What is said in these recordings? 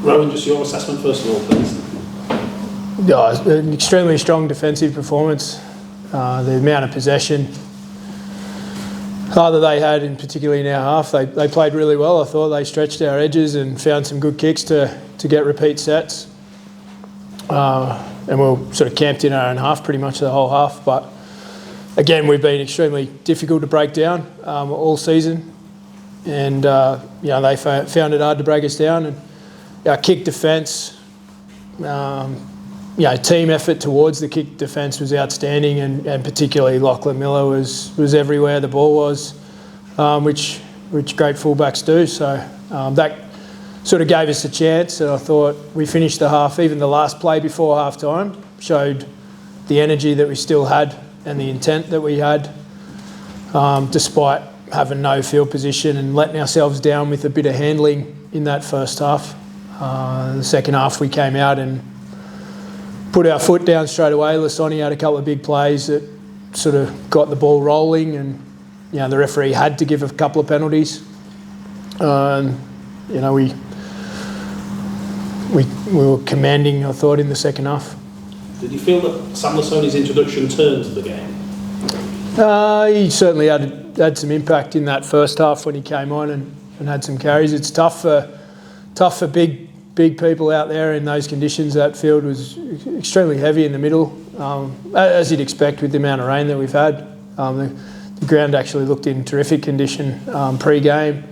Rohan, just your assessment first of all, please. Yeah, an extremely strong defensive performance. The amount of possession that they had, in particularly in our half, they played really well. I thought they stretched our edges and found some good kicks to get repeat sets. And we were sort of camped in our own half pretty much the whole half. But again, we've been extremely difficult to break down all season. And they found it hard to break us down. And our kick defence, team effort towards the kick defence was outstanding, and particularly Lachlan Miller was everywhere the ball was, which great fullbacks do. So that sort of gave us a chance, and I thought we finished the half, even the last play before half time, showed the energy that we still had and the intent that we had, despite having no field position and letting ourselves down with a bit of handling in that first half. The second half we came out and put our foot down straight away. Lasoni had a couple of big plays that sort of got the ball rolling, and the referee had to give a couple of penalties. We were commanding, I thought, in the second half. Did you feel that Sam Lasoni's introduction turned the game? He certainly had some impact in that first half when he came on and had some carries. It's tough for big people out there in those conditions. That field was extremely heavy in the middle, as you'd expect with the amount of rain that we've had. The ground actually looked in terrific condition pre-game,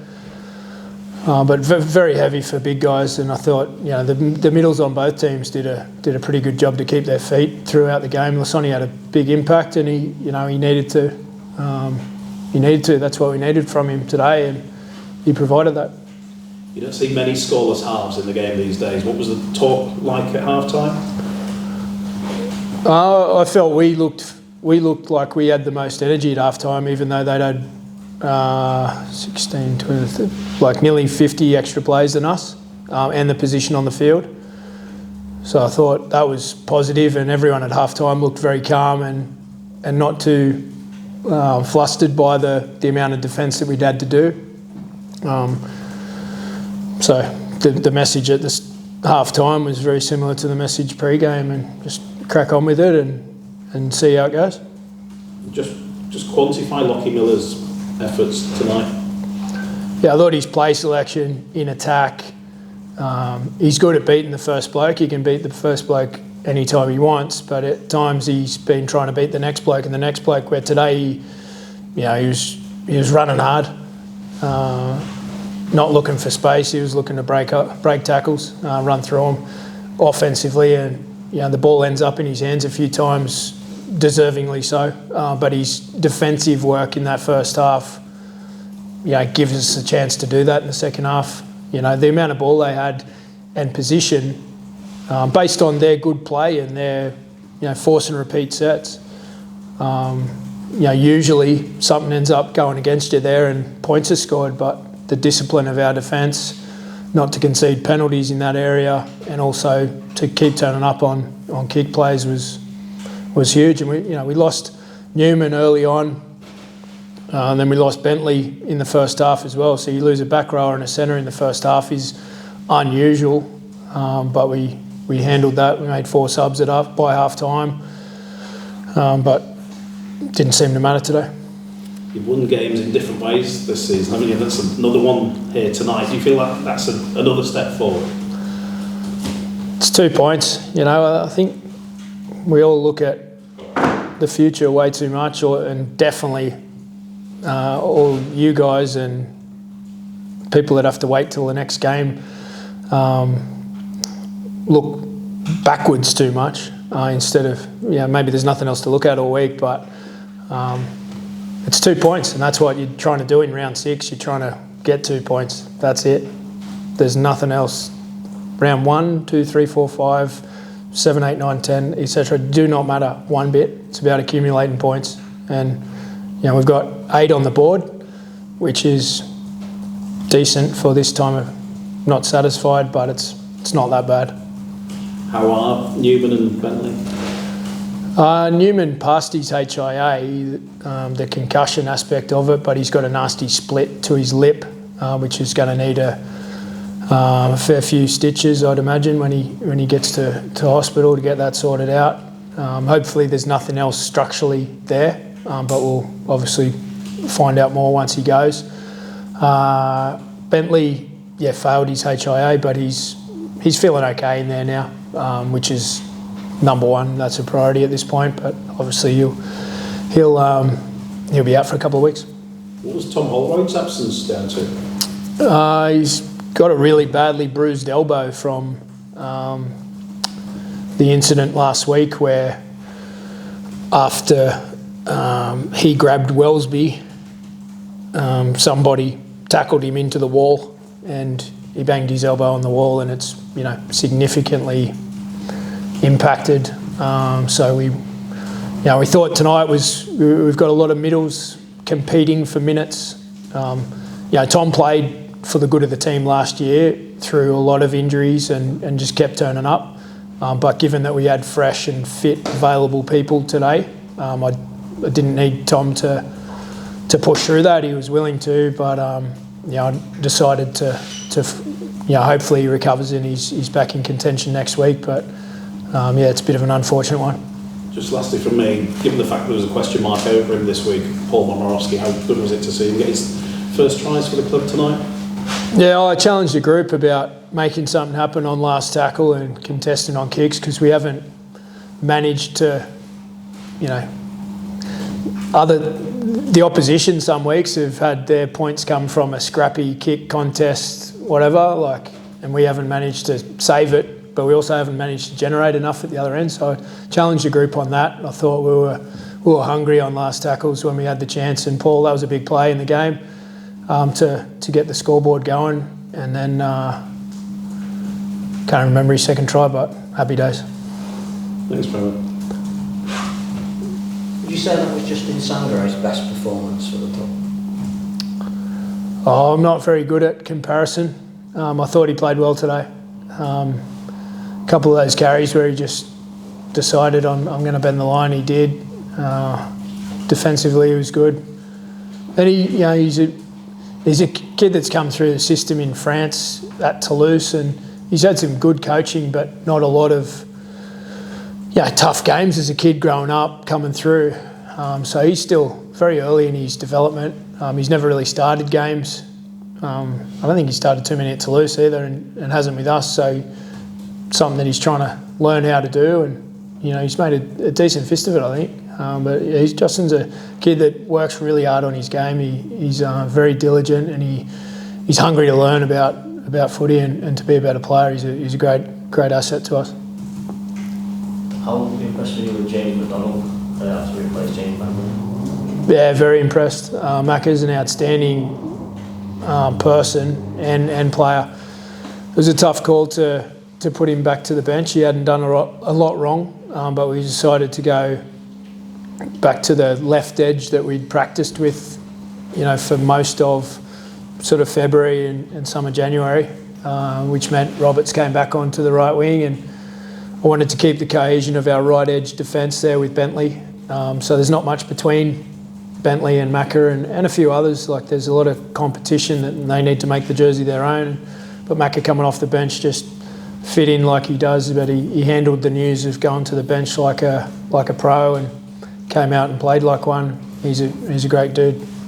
but very heavy for big guys. And I thought, the middles on both teams did a pretty good job to keep their feet throughout the game. Lasoni had a big impact, and he needed to. That's what we needed from him today, and he provided that. You don't see many scoreless halves in the game these days. What was the talk like at half time? I felt we looked like we had the most energy at half time, even though they'd had 16, 20, like nearly 50 extra plays than us, and the position on the field. So I thought that was positive, and everyone at half time looked very calm and not too flustered by the amount of defence that we'd had to do. So the message at this half time was very similar to the message pre-game, and just crack on with it and see how it goes. Just quantify Lachie Miller's efforts tonight. Yeah, I thought his play selection in attack, he's good at beating the first bloke. He can beat the first bloke anytime he wants, but at times he's been trying to beat the next bloke and the next bloke, where today he was running hard. Not looking for space, he was looking to break tackles, run through them offensively, and the ball ends up in his hands a few times, deservingly so. But his defensive work in that first half, gives us a chance to do that in the second half. The amount of ball they had and position, based on their good play and their force and repeat sets. Usually something ends up going against you there and points are scored, but the discipline of our defence, not to concede penalties in that area, and also to keep turning up on kick plays was huge. And we lost Newman early on, and then we lost Bentley in the first half as well. So you lose a back rower and a centre in the first half is unusual, but we handled that. We made 4 subs by half time, but it didn't seem to matter today. You've won games in different ways this season. I mean, that's another one here tonight. Do you feel like that's another step forward? It's 2 points. I think we all look at the future way too much, and definitely all you guys and people that have to wait till the next game look backwards too much instead of, maybe there's nothing else to look at all week, but it's 2 points, and that's what you're trying to do in round 6. You're trying to get 2 points. That's it. There's nothing else. Round 1, 2, 3, 4, 5, 7, 8, 9, 10, etc. do not matter one bit. It's about accumulating points. And we've got 8 on the board, which is decent for this time of not satisfied, but it's not that bad. How are Newman and Bentley? Newman passed his HIA, the concussion aspect of it, but he's got a nasty split to his lip, which is going to need a fair few stitches, I'd imagine, when he gets to hospital to get that sorted out. Hopefully there's nothing else structurally there, but we'll obviously find out more once he goes. Bentley, failed his HIA, but he's feeling okay in there now, which is number one. That's a priority at this point, but obviously he'll be out for a couple of weeks. What was Tom Holroyd's absence down to? He's got a really badly bruised elbow from the incident last week where after he grabbed Wellesby, somebody tackled him into the wall and he banged his elbow on the wall, and it's significantly impacted. So we thought tonight we've got a lot of middles competing for minutes. Tom played for the good of the team last year through a lot of injuries and just kept turning up. But given that we had fresh and fit available people today, I didn't need Tom to push through that. He was willing to, but I decided to hopefully he recovers and he's back in contention next week. But it's a bit of an unfortunate one. Just lastly from me, given the fact there was a question mark over him this week, Paul Momorowski, how good was it to see him get his first tries for the club tonight? Yeah, I challenged the group about making something happen on last tackle and contesting on kicks, because we haven't managed to, the opposition some weeks have had their points come from a scrappy kick contest, whatever, and we haven't managed to save it, but we also haven't managed to generate enough at the other end. So I challenged the group on that. I thought we were hungry on last tackles when we had the chance, and Paul, that was a big play in the game. To get the scoreboard going, and then can't remember his second try, but happy days. Thanks, Trevor. Would you say that was Justin Sangharay's best performance for the club? Oh, I'm not very good at comparison. I thought he played well today. A couple of those carries where he just decided I'm going to bend the line, he did. Defensively, he was good. And he's a kid that's come through the system in France at Toulouse, and he's had some good coaching, but not a lot of tough games as a kid growing up, coming through. So he's still very early in his development. He's never really started games. I don't think he started too many at Toulouse either, and hasn't with us. So something that he's trying to learn how to do, and he's made a decent fist of it, I think. But Justin's a kid that works really hard on his game. He's very diligent, and he's hungry to learn about footy and to be a better player. He's a great asset to us. How impressed were you with Jamie McDonald after we replaced Jamie Macca? Yeah, very impressed. Macca's an outstanding person and player. It was a tough call to put him back to the bench. He hadn't done a lot wrong, but we decided to go back to the left edge that we'd practiced with, for most of sort of February and some of January, which meant Roberts came back onto the right wing, and I wanted to keep the cohesion of our right edge defence there with Bentley. So there's not much between Bentley and Macca and a few others. There's a lot of competition and they need to make the jersey their own. But Macca coming off the bench just fit in like he does, but he handled the news of going to the bench like a pro and came out and played like one. He's a great dude.